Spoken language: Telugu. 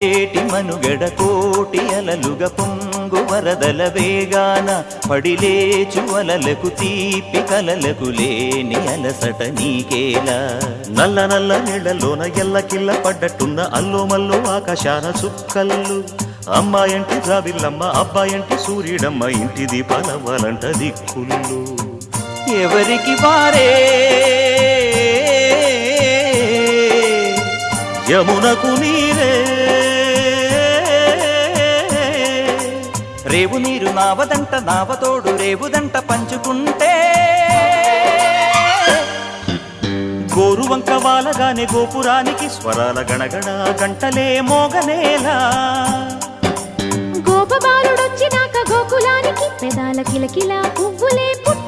ఏటి మనుగడ కోటి అలలుగ పొంగు వరదల వేగాన పడిలేచు అలలకు తీపి కలలకు లేని అలసట నీకేలా నల్ల నల్ల నీళ్లలోన ఎల్లకిల్ల పడ్డట్టున్న అల్లో మల్లో ఆకాశాన చుక్కల్లు అమ్మాయంటి జాబిల్లమ్మ అబ్బాయంటి సూర్యుడమ్మ ఇంటి దీపాలవ్వాలంట దిక్కుళ్ళు ఎవరికి వారే యమునకు నీరే రేవు నీరు నావదంట నావతోడు రేవుదంట పంచుకుంటే గోరువంక వాలగానే గోపురానికి స్వరాల గణగణ గంటలే మోగనేలా గోపబాలుడొచ్చినాక గోకులానికి పెదాల కిలకిల పువ్వులే పుట్ట